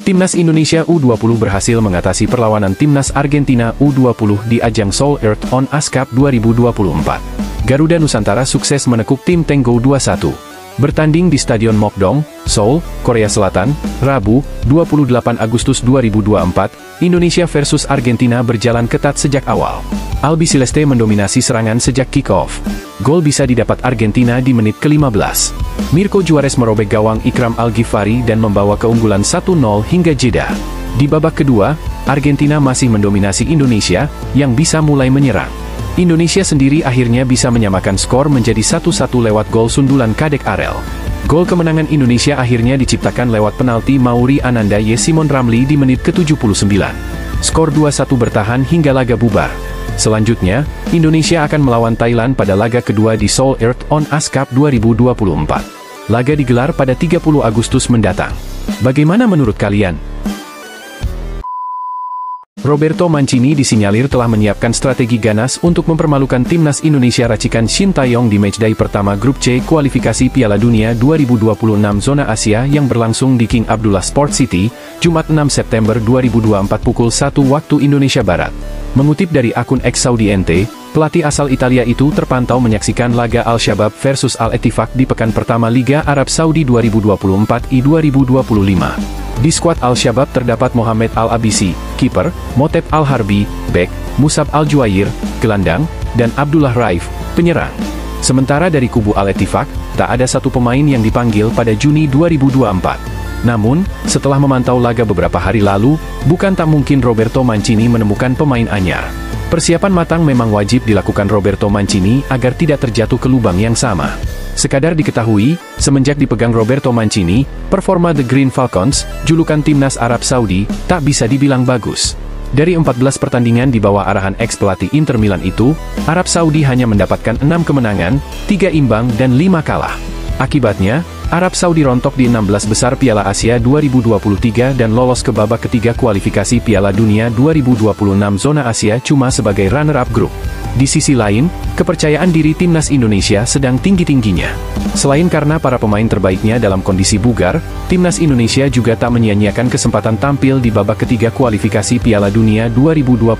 Timnas Indonesia U20 berhasil mengatasi perlawanan Timnas Argentina U20 di ajang Seoul Earth on Ice Cup 2024. Garuda Nusantara sukses menekuk tim Tenggo 2-1. Bertanding di Stadion Mokdong, Seoul, Korea Selatan, Rabu, 28 Agustus 2024, Indonesia versus Argentina berjalan ketat sejak awal. Albiceleste mendominasi serangan sejak kick-off. Gol bisa didapat Argentina di menit ke-15. Mirko Juarez merobek gawang Ikram Al-Ghifari dan membawa keunggulan 1-0 hingga jeda. Di babak kedua, Argentina masih mendominasi Indonesia, yang bisa mulai menyerang. Indonesia sendiri akhirnya bisa menyamakan skor menjadi 1-1 lewat gol sundulan Kadek Arel. Gol kemenangan Indonesia akhirnya diciptakan lewat penalti Mauri Ananda Y. Simon Ramli di menit ke-79. Skor 2-1 bertahan hingga laga bubar. Selanjutnya, Indonesia akan melawan Thailand pada laga kedua di Seoul Earth on Ice Cup 2024. Laga digelar pada 30 Agustus mendatang. Bagaimana menurut kalian? Roberto Mancini disinyalir telah menyiapkan strategi ganas untuk mempermalukan timnas Indonesia racikan Shin Tae-yong di matchday pertama Grup C kualifikasi Piala Dunia 2026 zona Asia yang berlangsung di King Abdullah Sport City, Jumat 6 September 2024 pukul 1 waktu Indonesia Barat. Mengutip dari akun X Saudi NT, pelatih asal Italia itu terpantau menyaksikan laga Al-Shabab versus Al-Ettifaq di pekan pertama Liga Arab Saudi 2024 I 2025. Di skuad Al-Shabab terdapat Mohamed Al-Abisi, kiper, Motep Al-Harbi, bek, Musab Al-Juwair, gelandang, dan Abdullah Raif, penyerang. Sementara dari kubu Al-Ettifaq, tak ada satu pemain yang dipanggil pada Juni 2024. Namun, setelah memantau laga beberapa hari lalu, bukan tak mungkin Roberto Mancini menemukan pemain anyar. Persiapan matang memang wajib dilakukan Roberto Mancini agar tidak terjatuh ke lubang yang sama. Sekadar diketahui, semenjak dipegang Roberto Mancini, performa The Green Falcons, julukan timnas Arab Saudi, tak bisa dibilang bagus. Dari 14 pertandingan di bawah arahan ex-pelatih Inter Milan itu, Arab Saudi hanya mendapatkan 6 kemenangan, 3 imbang dan 5 kalah. Akibatnya, Arab Saudi rontok di 16 besar Piala Asia 2023 dan lolos ke babak ketiga kualifikasi Piala Dunia 2026 zona Asia cuma sebagai runner-up grup. Di sisi lain, kepercayaan diri timnas Indonesia sedang tinggi-tingginya. Selain karena para pemain terbaiknya dalam kondisi bugar, timnas Indonesia juga tak menyia-nyiakan kesempatan tampil di babak ketiga kualifikasi Piala Dunia 2026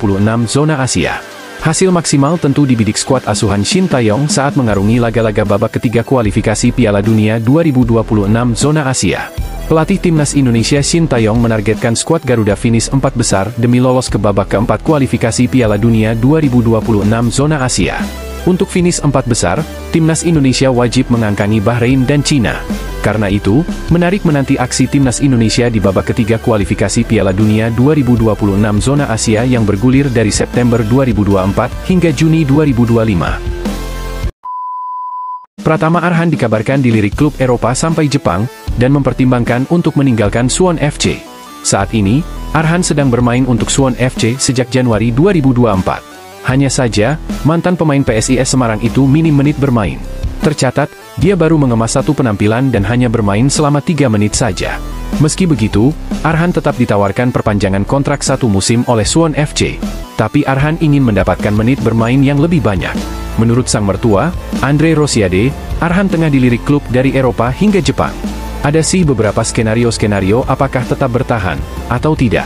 zona Asia. Hasil maksimal tentu dibidik skuad asuhan Shin Tae-yong saat mengarungi laga-laga babak ketiga kualifikasi Piala Dunia 2026 zona Asia. Pelatih timnas Indonesia Shin Tae-yong menargetkan skuad Garuda finish 4 besar demi lolos ke babak keempat kualifikasi Piala Dunia 2026 zona Asia. Untuk finish 4 besar, timnas Indonesia wajib mengangkangi Bahrain dan Cina. Karena itu, menarik menanti aksi timnas Indonesia di babak ketiga kualifikasi Piala Dunia 2026 zona Asia yang bergulir dari September 2024 hingga Juni 2025. Pratama Arhan dikabarkan dilirik klub Eropa sampai Jepang, dan mempertimbangkan untuk meninggalkan Suwon FC. Saat ini, Arhan sedang bermain untuk Suwon FC sejak Januari 2024. Hanya saja, mantan pemain PSIS Semarang itu minim menit bermain. Tercatat, dia baru mengemas satu penampilan dan hanya bermain selama 3 menit saja. Meski begitu, Arhan tetap ditawarkan perpanjangan kontrak 1 musim oleh Suwon FC. Tapi Arhan ingin mendapatkan menit bermain yang lebih banyak. Menurut sang mertua, Andre Rosiade, Arhan tengah dilirik klub dari Eropa hingga Jepang. Ada sih beberapa skenario apakah tetap bertahan, atau tidak.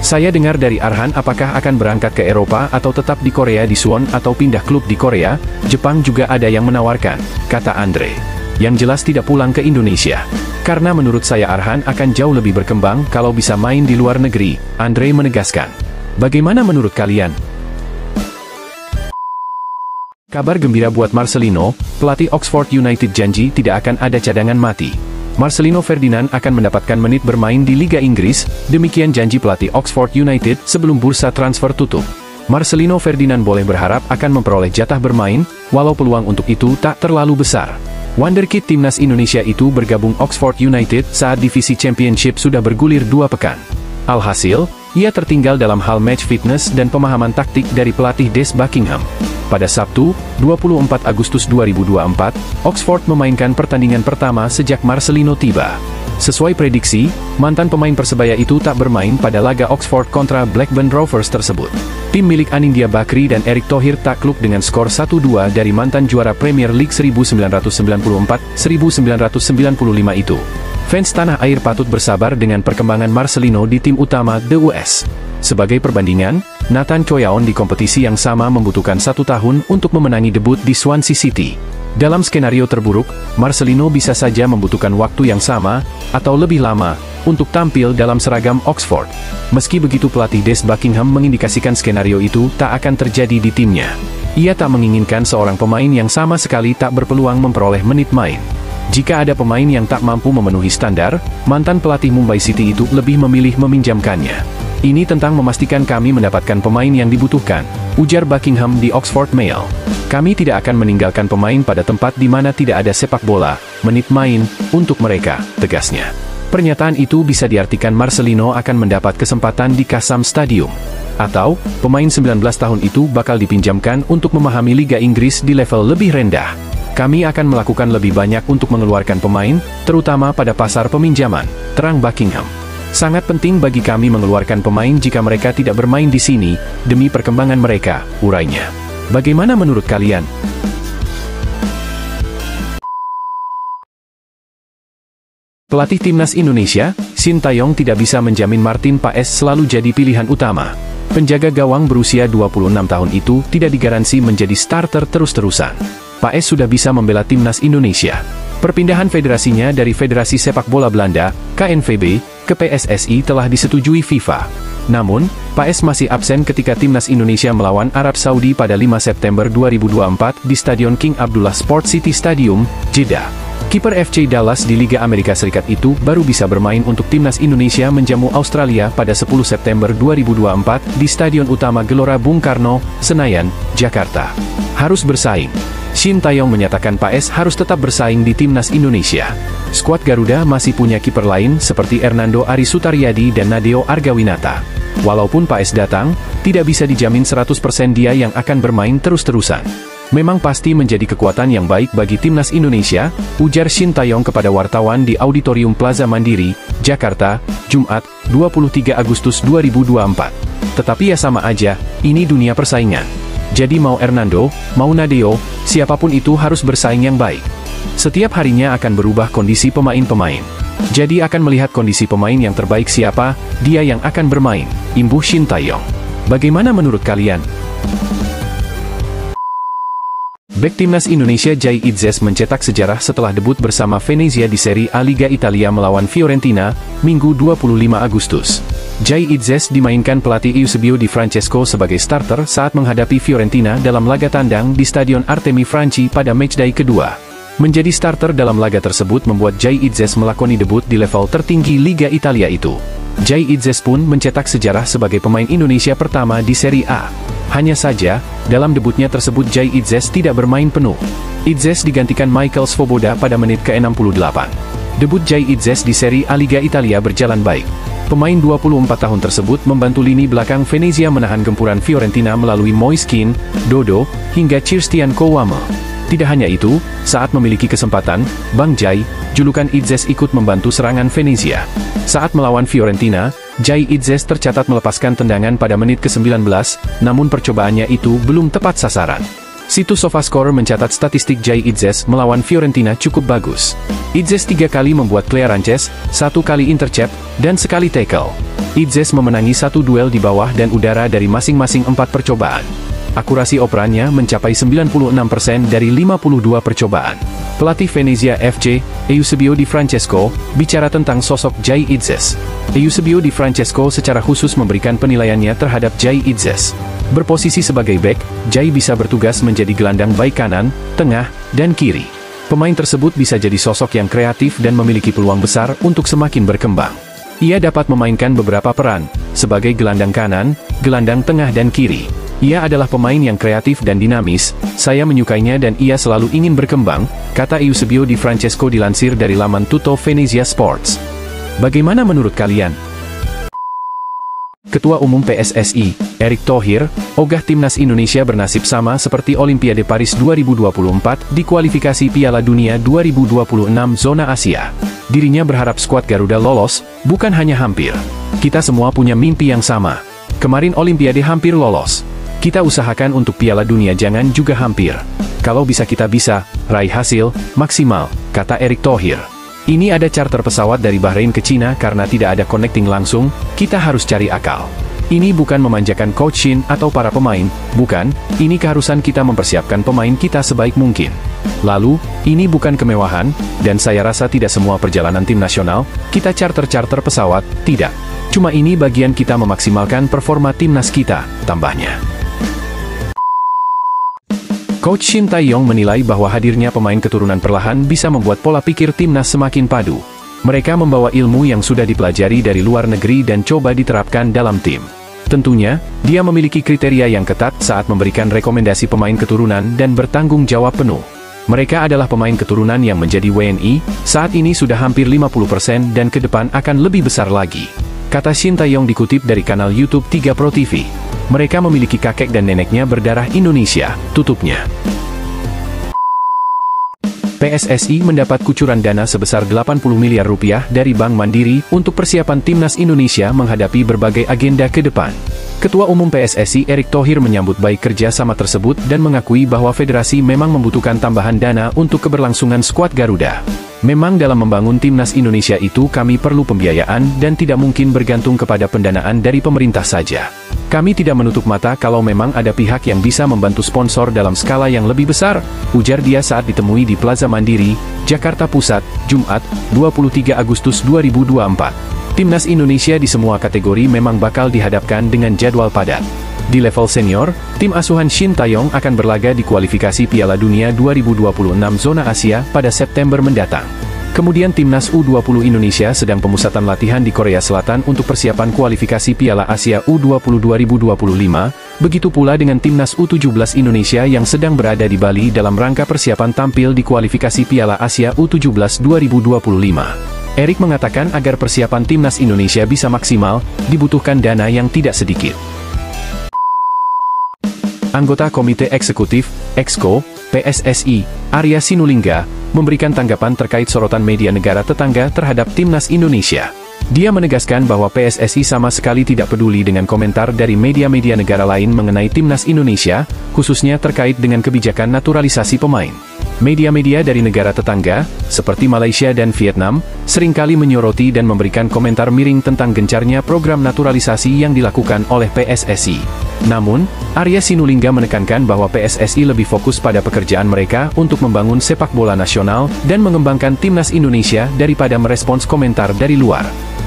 Saya dengar dari Arhan apakah akan berangkat ke Eropa atau tetap di Korea di Suwon atau pindah klub di Korea, Jepang juga ada yang menawarkan, kata Andre. Yang jelas tidak pulang ke Indonesia. Karena menurut saya Arhan akan jauh lebih berkembang kalau bisa main di luar negeri, Andre menegaskan. Bagaimana menurut kalian? Kabar gembira buat Marcelino, pelatih Oxford United janji tidak akan ada cadangan mati. Marcelino Ferdinand akan mendapatkan menit bermain di Liga Inggris, demikian janji pelatih Oxford United sebelum bursa transfer tutup. Marcelino Ferdinand boleh berharap akan memperoleh jatah bermain, walau peluang untuk itu tak terlalu besar. Wonderkid timnas Indonesia itu bergabung Oxford United saat divisi Championship sudah bergulir 2 pekan. Alhasil, ia tertinggal dalam hal match fitness dan pemahaman taktik dari pelatih Des Buckingham. Pada Sabtu, 24 Agustus 2024, Oxford memainkan pertandingan pertama sejak Marcelino tiba. Sesuai prediksi, mantan pemain Persebaya itu tak bermain pada laga Oxford kontra Blackburn Rovers tersebut. Tim milik Anindya Bakri dan Erick Thohir takluk dengan skor 1-2 dari mantan juara Premier League 1994-1995 itu. Fans tanah air patut bersabar dengan perkembangan Marcelino di tim utama The US. Sebagai perbandingan, Nathan Choyaon di kompetisi yang sama membutuhkan 1 tahun untuk memenangi debut di Swansea City. Dalam skenario terburuk, Marcelino bisa saja membutuhkan waktu yang sama, atau lebih lama, untuk tampil dalam seragam Oxford. Meski begitu, pelatih Des Buckingham mengindikasikan skenario itu tak akan terjadi di timnya. Ia tak menginginkan seorang pemain yang sama sekali tak berpeluang memperoleh menit main. Jika ada pemain yang tak mampu memenuhi standar, mantan pelatih Mumbai City itu lebih memilih meminjamkannya. Ini tentang memastikan kami mendapatkan pemain yang dibutuhkan, ujar Buckingham di Oxford Mail. Kami tidak akan meninggalkan pemain pada tempat di mana tidak ada sepak bola, menit main, untuk mereka, tegasnya. Pernyataan itu bisa diartikan Marcelino akan mendapat kesempatan di Kassam Stadium. Atau, pemain 19 tahun itu bakal dipinjamkan untuk memahami Liga Inggris di level lebih rendah. Kami akan melakukan lebih banyak untuk mengeluarkan pemain, terutama pada pasar peminjaman, terang Buckingham. Sangat penting bagi kami mengeluarkan pemain jika mereka tidak bermain di sini, demi perkembangan mereka, urainya. Bagaimana menurut kalian? Pelatih Timnas Indonesia, Shin Tae-yong tidak bisa menjamin Martin Paes selalu jadi pilihan utama. Penjaga gawang berusia 26 tahun itu tidak digaransi menjadi starter terus-terusan. Paes sudah bisa membela Timnas Indonesia. Perpindahan federasinya dari Federasi Sepak Bola Belanda, KNVB, ke PSSI telah disetujui FIFA. Namun, Paes masih absen ketika Timnas Indonesia melawan Arab Saudi pada 5 September 2024 di Stadion King Abdullah Sport City Stadium, Jeddah. Kiper FC Dallas di Liga Amerika Serikat itu baru bisa bermain untuk Timnas Indonesia menjamu Australia pada 10 September 2024 di Stadion Utama Gelora Bung Karno, Senayan, Jakarta. Harus bersaing. Shin Tae-yong menyatakan Paes harus tetap bersaing di Timnas Indonesia. Skuad Garuda masih punya kiper lain seperti Hernando Ari Sutaryadi dan Nadeo Argawinata. Walaupun Paes datang, tidak bisa dijamin 100% dia yang akan bermain terus-terusan. Memang pasti menjadi kekuatan yang baik bagi Timnas Indonesia, ujar Shin Tae-yong kepada wartawan di Auditorium Plaza Mandiri, Jakarta, Jumat, 23 Agustus 2024. Tetapi ya sama aja, ini dunia persaingan. Jadi mau Hernando, mau Nadeo, siapapun itu harus bersaing yang baik. Setiap harinya akan berubah kondisi pemain-pemain. Jadi akan melihat kondisi pemain yang terbaik siapa, dia yang akan bermain, imbuh Shin Tae-yong. Bagaimana menurut kalian? Bek Timnas Indonesia Jai Itzes mencetak sejarah setelah debut bersama Venezia di Serie A Liga Italia melawan Fiorentina, Minggu 25 Agustus. Jai Itzes dimainkan pelatih Eusebio Di Francesco sebagai starter saat menghadapi Fiorentina dalam laga tandang di Stadion Artemi Franchi pada matchday kedua. Menjadi starter dalam laga tersebut membuat Jai Itzes melakoni debut di level tertinggi Liga Italia itu. Jai Itzes pun mencetak sejarah sebagai pemain Indonesia pertama di Serie A. Hanya saja, dalam debutnya tersebut Jai Itzes tidak bermain penuh. Itzes digantikan Michael Svoboda pada menit ke-68. Debut Jai Itzes di Serie A Liga Italia berjalan baik. Pemain 24 tahun tersebut membantu lini belakang Venezia menahan gempuran Fiorentina melalui Moise Kean, Dodo, hingga Christian Kouame. Tidak hanya itu, saat memiliki kesempatan, Bang Jai, julukan Itzes ikut membantu serangan Venezia. Saat melawan Fiorentina, Jai Itzes tercatat melepaskan tendangan pada menit ke-19, namun percobaannya itu belum tepat sasaran. Situs SofaScore mencatat statistik Jai Itzes melawan Fiorentina cukup bagus. Itzes 3 kali membuat clearances, 1 kali intercept, dan sekali tackle. Itzes memenangi 1 duel di bawah dan udara dari masing-masing 4 percobaan. Akurasi operannya mencapai 96% dari 52 percobaan. Pelatih Venezia FC, Eusebio Di Francesco, bicara tentang sosok Jai Itzes. Eusebio Di Francesco secara khusus memberikan penilaiannya terhadap Jai Itzes. Berposisi sebagai bek, Jai bisa bertugas menjadi gelandang baik kanan, tengah, dan kiri. Pemain tersebut bisa jadi sosok yang kreatif dan memiliki peluang besar untuk semakin berkembang. Ia dapat memainkan beberapa peran, sebagai gelandang kanan, gelandang tengah dan kiri. Ia adalah pemain yang kreatif dan dinamis, saya menyukainya dan ia selalu ingin berkembang, kata Eusebio Di Francesco dilansir dari laman Tutto Venezia Sports. Bagaimana menurut kalian? Ketua Umum PSSI, Erick Thohir, ogah Timnas Indonesia bernasib sama seperti Olimpiade Paris 2024 di kualifikasi Piala Dunia 2026 zona Asia. Dirinya berharap skuad Garuda lolos, bukan hanya hampir. Kita semua punya mimpi yang sama. Kemarin Olimpiade hampir lolos. Kita usahakan untuk Piala Dunia jangan juga hampir. Kalau bisa kita bisa, raih hasil, maksimal, kata Erick Thohir. Ini ada charter pesawat dari Bahrain ke Cina karena tidak ada connecting langsung, kita harus cari akal. Ini bukan memanjakan Coach Shin atau para pemain, bukan, ini keharusan kita mempersiapkan pemain kita sebaik mungkin. Lalu, ini bukan kemewahan, dan saya rasa tidak semua perjalanan tim nasional, kita charter-charter pesawat, tidak. Cuma ini bagian kita memaksimalkan performa timnas kita, tambahnya. Coach Shin Tae-yong menilai bahwa hadirnya pemain keturunan perlahan bisa membuat pola pikir timnas semakin padu. Mereka membawa ilmu yang sudah dipelajari dari luar negeri dan coba diterapkan dalam tim. Tentunya, dia memiliki kriteria yang ketat saat memberikan rekomendasi pemain keturunan dan bertanggung jawab penuh. Mereka adalah pemain keturunan yang menjadi WNI, saat ini sudah hampir 50% dan ke depan akan lebih besar lagi. Kata Shin Tae-yong dikutip dari kanal YouTube 3 Pro TV. Mereka memiliki kakek dan neneknya berdarah Indonesia, tutupnya. PSSI mendapat kucuran dana sebesar 80 miliar rupiah dari Bank Mandiri untuk persiapan timnas Indonesia menghadapi berbagai agenda ke depan. Ketua Umum PSSI Erick Thohir menyambut baik kerjasama tersebut dan mengakui bahwa federasi memang membutuhkan tambahan dana untuk keberlangsungan skuad Garuda. Memang dalam membangun timnas Indonesia itu kami perlu pembiayaan dan tidak mungkin bergantung kepada pendanaan dari pemerintah saja. Kami tidak menutup mata kalau memang ada pihak yang bisa membantu sponsor dalam skala yang lebih besar, ujar dia saat ditemui di Plaza Mandiri, Jakarta Pusat, Jumat, 23 Agustus 2024. Timnas Indonesia di semua kategori memang bakal dihadapkan dengan jadwal padat. Di level senior, tim asuhan Shin Tae-yong akan berlaga di kualifikasi Piala Dunia 2026 zona Asia pada September mendatang. Kemudian timnas U20 Indonesia sedang pemusatan latihan di Korea Selatan untuk persiapan kualifikasi Piala Asia U20 2025, begitu pula dengan timnas U17 Indonesia yang sedang berada di Bali dalam rangka persiapan tampil di kualifikasi Piala Asia U17 2025. Erick mengatakan agar persiapan timnas Indonesia bisa maksimal, dibutuhkan dana yang tidak sedikit. Anggota Komite Eksekutif, EXCO, PSSI, Arya Sinulinga, memberikan tanggapan terkait sorotan media negara tetangga terhadap timnas Indonesia. Dia menegaskan bahwa PSSI sama sekali tidak peduli dengan komentar dari media-media negara lain mengenai timnas Indonesia, khususnya terkait dengan kebijakan naturalisasi pemain. Media-media dari negara tetangga, seperti Malaysia dan Vietnam, seringkali menyoroti dan memberikan komentar miring tentang gencarnya program naturalisasi yang dilakukan oleh PSSI. Namun, Arya Sinulinga menekankan bahwa PSSI lebih fokus pada pekerjaan mereka untuk membangun sepak bola nasional dan mengembangkan timnas Indonesia daripada merespons komentar dari luar.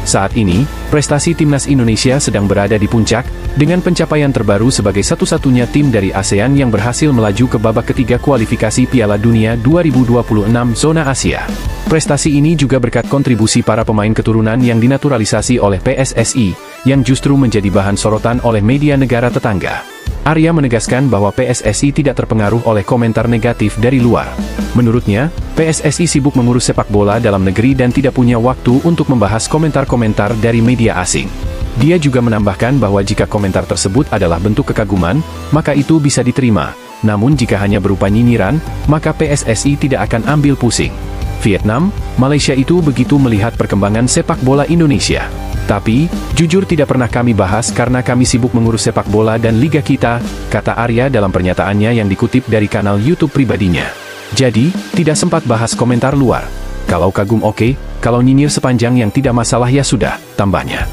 Saat ini, prestasi timnas Indonesia sedang berada di puncak, dengan pencapaian terbaru sebagai satu-satunya tim dari ASEAN yang berhasil melaju ke babak ketiga kualifikasi Piala Dunia 2026 zona Asia. Prestasi ini juga berkat kontribusi para pemain keturunan yang dinaturalisasi oleh PSSI, yang justru menjadi bahan sorotan oleh media negara tetangga. Arya menegaskan bahwa PSSI tidak terpengaruh oleh komentar negatif dari luar. Menurutnya, PSSI sibuk mengurus sepak bola dalam negeri dan tidak punya waktu untuk membahas komentar-komentar dari media asing. Dia juga menambahkan bahwa jika komentar tersebut adalah bentuk kekaguman, maka itu bisa diterima. Namun jika hanya berupa nyinyiran, maka PSSI tidak akan ambil pusing. Vietnam, Malaysia itu begitu melihat perkembangan sepak bola Indonesia. Tapi, jujur tidak pernah kami bahas karena kami sibuk mengurus sepak bola dan liga kita, kata Arya dalam pernyataannya yang dikutip dari kanal YouTube pribadinya. Jadi, tidak sempat bahas komentar luar. Kalau kagum oke, kalau nyinyir sepanjang yang tidak masalah ya sudah, tambahnya.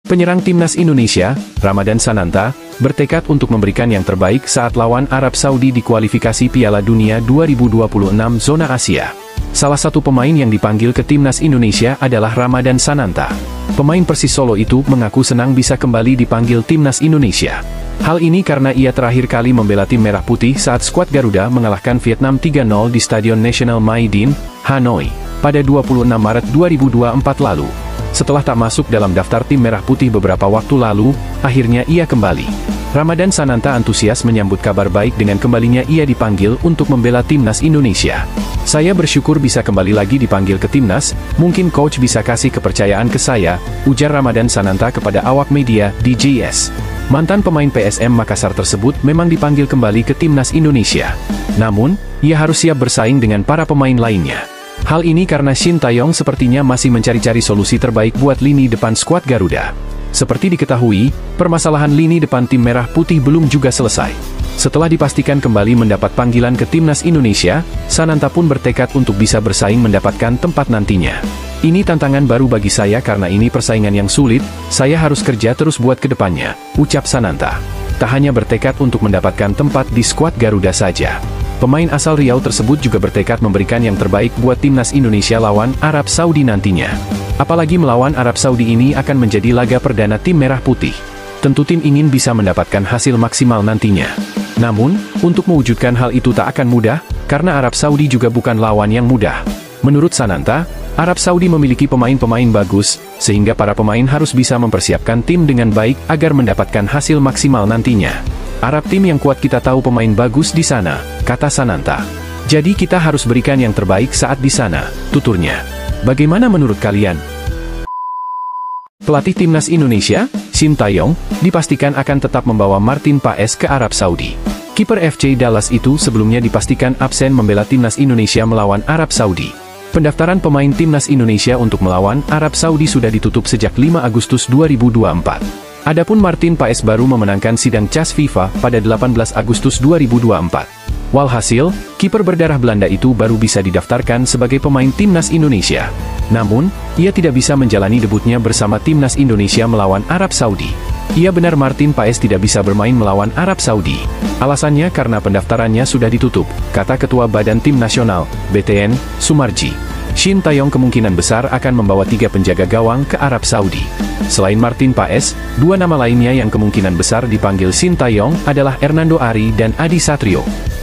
Penyerang timnas Indonesia, Ramadan Sananta, bertekad untuk memberikan yang terbaik saat lawan Arab Saudi di kualifikasi Piala Dunia 2026 zona Asia. Salah satu pemain yang dipanggil ke timnas Indonesia adalah Ramadan Sananta. Pemain Persis Solo itu mengaku senang bisa kembali dipanggil timnas Indonesia. Hal ini karena ia terakhir kali membela tim Merah Putih saat skuad Garuda mengalahkan Vietnam 3-0 di Stadion National Mai Dinh, Hanoi, pada 26 Maret 2024 lalu. Setelah tak masuk dalam daftar tim Merah Putih beberapa waktu lalu, akhirnya ia kembali. Ramadan Sananta antusias menyambut kabar baik dengan kembalinya ia dipanggil untuk membela timnas Indonesia. Saya bersyukur bisa kembali lagi dipanggil ke timnas, mungkin coach bisa kasih kepercayaan ke saya, ujar Ramadan Sananta kepada awak media di JS. Mantan pemain PSM Makassar tersebut memang dipanggil kembali ke timnas Indonesia. Namun, ia harus siap bersaing dengan para pemain lainnya. Hal ini karena Shin Tae-yong sepertinya masih mencari-cari solusi terbaik buat lini depan skuad Garuda. Seperti diketahui, permasalahan lini depan tim Merah Putih belum juga selesai. Setelah dipastikan kembali mendapat panggilan ke timnas Indonesia, Sananta pun bertekad untuk bisa bersaing mendapatkan tempat nantinya. Ini tantangan baru bagi saya karena ini persaingan yang sulit, saya harus kerja terus buat ke depannya, ucap Sananta. Tak hanya bertekad untuk mendapatkan tempat di skuad Garuda saja. Pemain asal Riau tersebut juga bertekad memberikan yang terbaik buat timnas Indonesia lawan Arab Saudi nantinya. Apalagi melawan Arab Saudi ini akan menjadi laga perdana tim Merah Putih. Tentu tim ingin bisa mendapatkan hasil maksimal nantinya. Namun, untuk mewujudkan hal itu tak akan mudah, karena Arab Saudi juga bukan lawan yang mudah. Menurut Sananta, Arab Saudi memiliki pemain-pemain bagus, sehingga para pemain harus bisa mempersiapkan tim dengan baik agar mendapatkan hasil maksimal nantinya. Arab tim yang kuat kita tahu pemain bagus di sana, kata Sananta. Jadi kita harus berikan yang terbaik saat di sana, tuturnya. Bagaimana menurut kalian? Pelatih timnas Indonesia, Sintayong, dipastikan akan tetap membawa Martin Paes ke Arab Saudi. Kiper FC Dallas itu sebelumnya dipastikan absen membela timnas Indonesia melawan Arab Saudi. Pendaftaran pemain timnas Indonesia untuk melawan Arab Saudi sudah ditutup sejak 5 Agustus 2024. Adapun Martin Paes baru memenangkan sidang CAS FIFA pada 18 Agustus 2024. Walhasil, kiper berdarah Belanda itu baru bisa didaftarkan sebagai pemain timnas Indonesia. Namun, ia tidak bisa menjalani debutnya bersama timnas Indonesia melawan Arab Saudi. Ia benar Martin Paes tidak bisa bermain melawan Arab Saudi. Alasannya karena pendaftarannya sudah ditutup, kata Ketua Badan Tim Nasional, BTN, Sumarji. Sintayong kemungkinan besar akan membawa 3 penjaga gawang ke Arab Saudi. Selain Martin Paes, 2 nama lainnya yang kemungkinan besar dipanggil Sintayong adalah Hernando Ari dan Adi Satrio.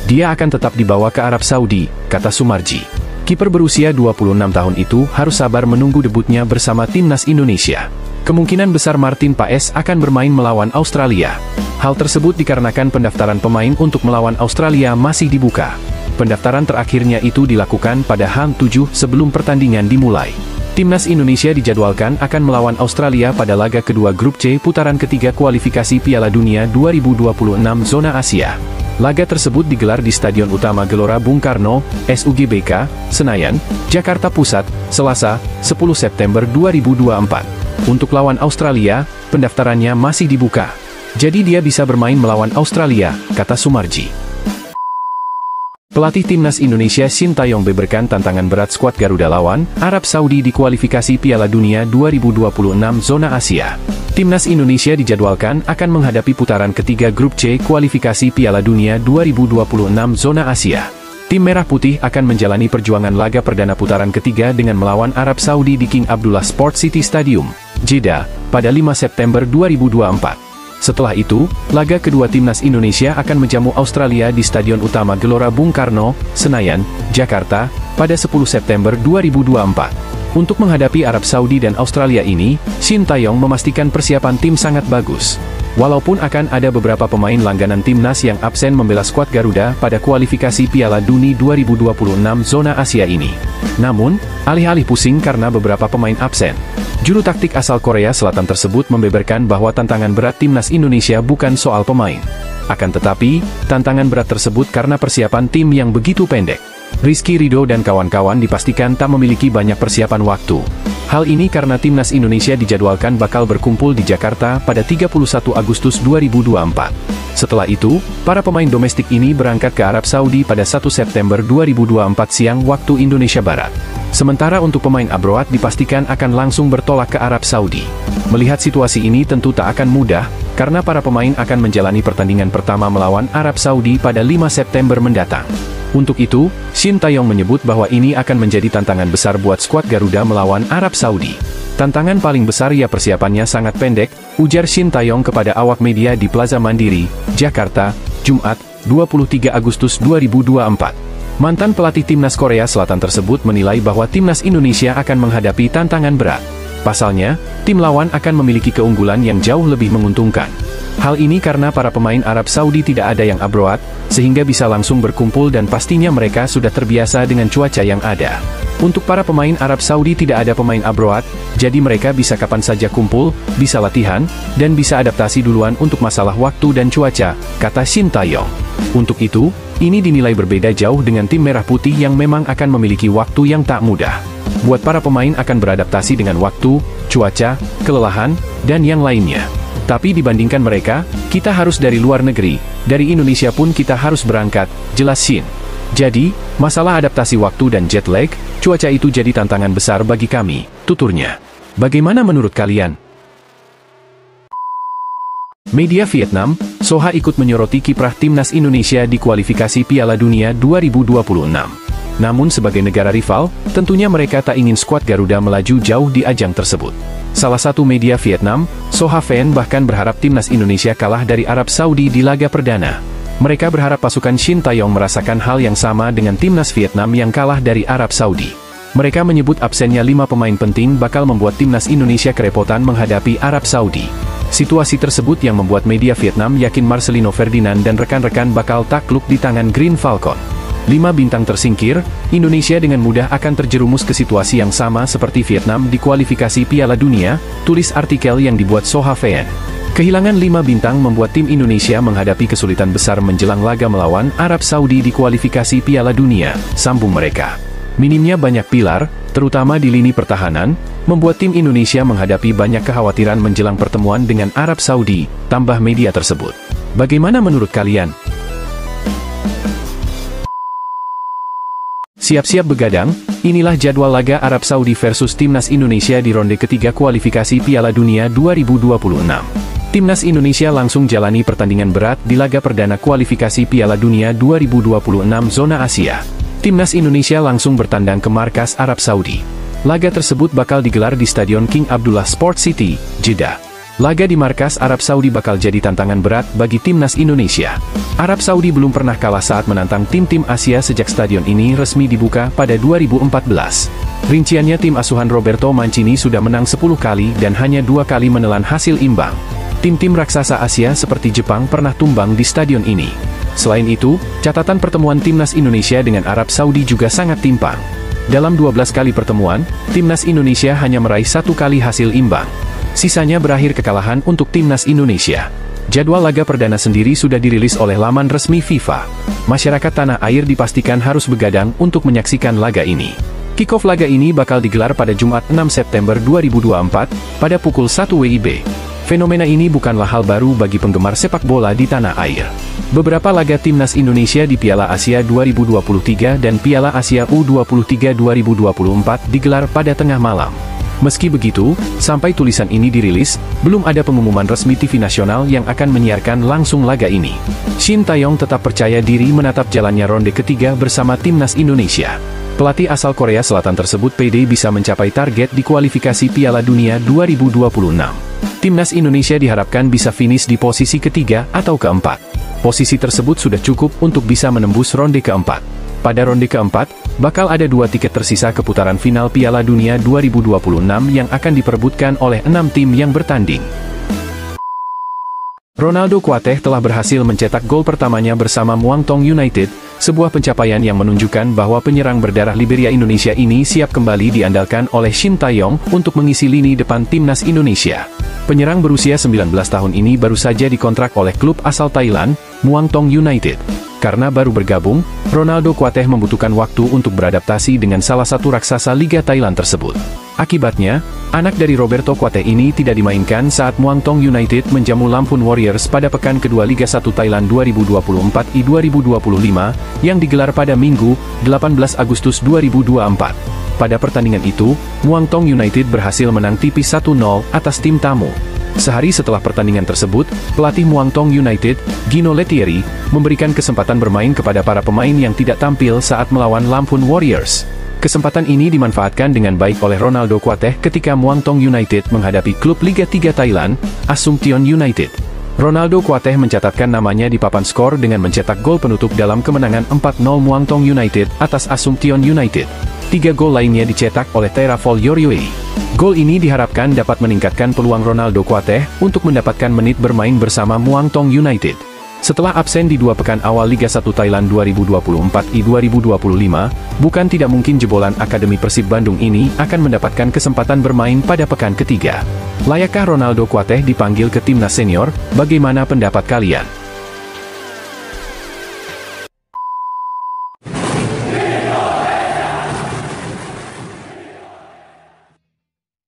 Dia akan tetap dibawa ke Arab Saudi, kata Sumarji. Kiper berusia 26 tahun itu harus sabar menunggu debutnya bersama timnas Indonesia. Kemungkinan besar Martin Paes akan bermain melawan Australia. Hal tersebut dikarenakan pendaftaran pemain untuk melawan Australia masih dibuka. Pendaftaran terakhirnya itu dilakukan pada H7 sebelum pertandingan dimulai. Timnas Indonesia dijadwalkan akan melawan Australia pada laga kedua Grup C putaran ketiga kualifikasi Piala Dunia 2026 zona Asia. Laga tersebut digelar di Stadion Utama Gelora Bung Karno, SUGBK, Senayan, Jakarta Pusat, Selasa, 10 September 2024. Untuk lawan Australia, pendaftarannya masih dibuka. Jadi dia bisa bermain melawan Australia, kata Sumarji. Pelatih timnas Indonesia Sintayong beberkan tantangan berat skuad Garuda lawan Arab Saudi di kualifikasi Piala Dunia 2026 zona Asia. Timnas Indonesia dijadwalkan akan menghadapi putaran ketiga Grup C kualifikasi Piala Dunia 2026 zona Asia. Tim Merah Putih akan menjalani perjuangan laga perdana putaran ketiga dengan melawan Arab Saudi di King Abdullah Sport City Stadium, Jeddah, pada 5 September 2024. Setelah itu, laga kedua timnas Indonesia akan menjamu Australia di Stadion Utama Gelora Bung Karno, Senayan, Jakarta, pada 10 September 2024. Untuk menghadapi Arab Saudi dan Australia ini, Sintayong memastikan persiapan tim sangat bagus. Walaupun akan ada beberapa pemain langganan timnas yang absen membela skuad Garuda pada kualifikasi Piala Dunia 2026 zona Asia ini. Namun, alih-alih pusing karena beberapa pemain absen. Juru taktik asal Korea Selatan tersebut membeberkan bahwa tantangan berat timnas Indonesia bukan soal pemain. Akan tetapi, tantangan berat tersebut karena persiapan tim yang begitu pendek. Rizky Ridho dan kawan-kawan dipastikan tak memiliki banyak persiapan waktu. Hal ini karena timnas Indonesia dijadwalkan bakal berkumpul di Jakarta pada 31 Agustus 2024. Setelah itu, para pemain domestik ini berangkat ke Arab Saudi pada 1 September 2024 siang waktu Indonesia Barat. Sementara untuk pemain abroad dipastikan akan langsung bertolak ke Arab Saudi. Melihat situasi ini tentu tak akan mudah, karena para pemain akan menjalani pertandingan pertama melawan Arab Saudi pada 5 September mendatang. Untuk itu, Sintayong menyebut bahwa ini akan menjadi tantangan besar buat skuad Garuda melawan Arab Saudi. Tantangan paling besar ya persiapannya sangat pendek, ujar Sintayong kepada awak media di Plaza Mandiri, Jakarta, Jumat, 23 Agustus 2024. Mantan pelatih timnas Korea Selatan tersebut menilai bahwa timnas Indonesia akan menghadapi tantangan berat. Pasalnya, tim lawan akan memiliki keunggulan yang jauh lebih menguntungkan. Hal ini karena para pemain Arab Saudi tidak ada yang abroad, sehingga bisa langsung berkumpul dan pastinya mereka sudah terbiasa dengan cuaca yang ada. Untuk para pemain Arab Saudi tidak ada pemain abroad, jadi mereka bisa kapan saja kumpul, bisa latihan, dan bisa adaptasi duluan untuk masalah waktu dan cuaca, kata Sintayong. Untuk itu, ini dinilai berbeda jauh dengan tim Merah Putih yang memang akan memiliki waktu yang tak mudah. Buat para pemain akan beradaptasi dengan waktu, cuaca, kelelahan, dan yang lainnya. Tapi dibandingkan mereka, kita harus dari luar negeri, dari Indonesia pun kita harus berangkat, jelas Shin. Jadi, masalah adaptasi waktu dan jet lag, cuaca itu jadi tantangan besar bagi kami, tuturnya. Bagaimana menurut kalian? Media Vietnam, Soha ikut menyoroti kiprah timnas Indonesia di kualifikasi Piala Dunia 2026. Namun sebagai negara rival, tentunya mereka tak ingin skuad Garuda melaju jauh di ajang tersebut. Salah satu media Vietnam, Soha Fan bahkan berharap timnas Indonesia kalah dari Arab Saudi di laga perdana. Mereka berharap pasukan Shin Tae-yong merasakan hal yang sama dengan timnas Vietnam yang kalah dari Arab Saudi. Mereka menyebut absennya 5 pemain penting bakal membuat timnas Indonesia kerepotan menghadapi Arab Saudi. Situasi tersebut yang membuat media Vietnam yakin Marcelino Ferdinand dan rekan-rekan bakal takluk di tangan Green Falcon. 5 bintang tersingkir, Indonesia dengan mudah akan terjerumus ke situasi yang sama seperti Vietnam di kualifikasi Piala Dunia, tulis artikel yang dibuat Soha Fan. Kehilangan 5 bintang membuat tim Indonesia menghadapi kesulitan besar menjelang laga melawan Arab Saudi di kualifikasi Piala Dunia, sambung mereka. Minimnya banyak pilar, terutama di lini pertahanan, membuat tim Indonesia menghadapi banyak kekhawatiran menjelang pertemuan dengan Arab Saudi, tambah media tersebut. Bagaimana menurut kalian? Siap-siap begadang, inilah jadwal laga Arab Saudi versus Timnas Indonesia di ronde ketiga kualifikasi Piala Dunia 2026. Timnas Indonesia langsung jalani pertandingan berat di laga perdana kualifikasi Piala Dunia 2026 zona Asia. Timnas Indonesia langsung bertandang ke markas Arab Saudi. Laga tersebut bakal digelar di Stadion King Abdullah Sport City, Jeddah. Laga di markas Arab Saudi bakal jadi tantangan berat bagi timnas Indonesia. Arab Saudi belum pernah kalah saat menantang tim-tim Asia sejak stadion ini resmi dibuka pada 2014. Rinciannya tim asuhan Roberto Mancini sudah menang 10 kali dan hanya 2 kali menelan hasil imbang. Tim-tim raksasa Asia seperti Jepang pernah tumbang di stadion ini. Selain itu, catatan pertemuan timnas Indonesia dengan Arab Saudi juga sangat timpang. Dalam 12 kali pertemuan, timnas Indonesia hanya meraih 1 kali hasil imbang. Sisanya berakhir kekalahan untuk timnas Indonesia. Jadwal laga perdana sendiri sudah dirilis oleh laman resmi FIFA. Masyarakat tanah air dipastikan harus begadang untuk menyaksikan laga ini. Kick-off laga ini bakal digelar pada Jumat 6 September 2024, pada pukul 1 WIB. Fenomena ini bukanlah hal baru bagi penggemar sepak bola di tanah air. Beberapa laga timnas Indonesia di Piala Asia 2023 dan Piala Asia U23 2024 digelar pada tengah malam. Meski begitu, sampai tulisan ini dirilis, belum ada pengumuman resmi TV nasional yang akan menyiarkan langsung laga ini. Shin Tae-yong tetap percaya diri menatap jalannya ronde ketiga bersama timnas Indonesia. Pelatih asal Korea Selatan tersebut pede bisa mencapai target di kualifikasi Piala Dunia 2026. Timnas Indonesia diharapkan bisa finish di posisi ketiga atau keempat. Posisi tersebut sudah cukup untuk bisa menembus ronde keempat. Pada ronde keempat, bakal ada 2 tiket tersisa ke putaran final Piala Dunia 2026 yang akan diperebutkan oleh 6 tim yang bertanding. Ronaldo Kuateh telah berhasil mencetak gol pertamanya bersama Muangthong United, sebuah pencapaian yang menunjukkan bahwa penyerang berdarah Liberia Indonesia ini siap kembali diandalkan oleh Shin Tae-yong untuk mengisi lini depan timnas Indonesia. Penyerang berusia 19 tahun ini baru saja dikontrak oleh klub asal Thailand, Muangthong United. Karena baru bergabung, Ronaldo Kuateh membutuhkan waktu untuk beradaptasi dengan salah satu raksasa Liga Thailand tersebut. Akibatnya, anak dari Roberto Kuateh ini tidak dimainkan saat Muangthong United menjamu Lampun Warriors pada pekan kedua Liga 1 Thailand 2024 I 2025, yang digelar pada Minggu, 18 Agustus 2024. Pada pertandingan itu, Muangthong United berhasil menang tipis 1-0 atas tim tamu. Sehari setelah pertandingan tersebut, pelatih Muangthong United, Gino Lettieri, memberikan kesempatan bermain kepada para pemain yang tidak tampil saat melawan Lampun Warriors. Kesempatan ini dimanfaatkan dengan baik oleh Ronaldo Kuateh ketika Muangthong United menghadapi klub Liga 3 Thailand, Assumption United. Ronaldo Kuateh mencatatkan namanya di papan skor dengan mencetak gol penutup dalam kemenangan 4-0 Muangthong United atas Assumption United. 3 gol lainnya dicetak oleh Terafol Yoryoe. Gol ini diharapkan dapat meningkatkan peluang Ronaldo Kuateh untuk mendapatkan menit bermain bersama Muangthong United. Setelah absen di 2 pekan awal Liga 1 Thailand 2024 I 2025, bukan tidak mungkin jebolan Akademi Persib Bandung ini akan mendapatkan kesempatan bermain pada pekan ketiga. Layakkah Ronaldo Kuateh dipanggil ke timnas senior? Bagaimana pendapat kalian?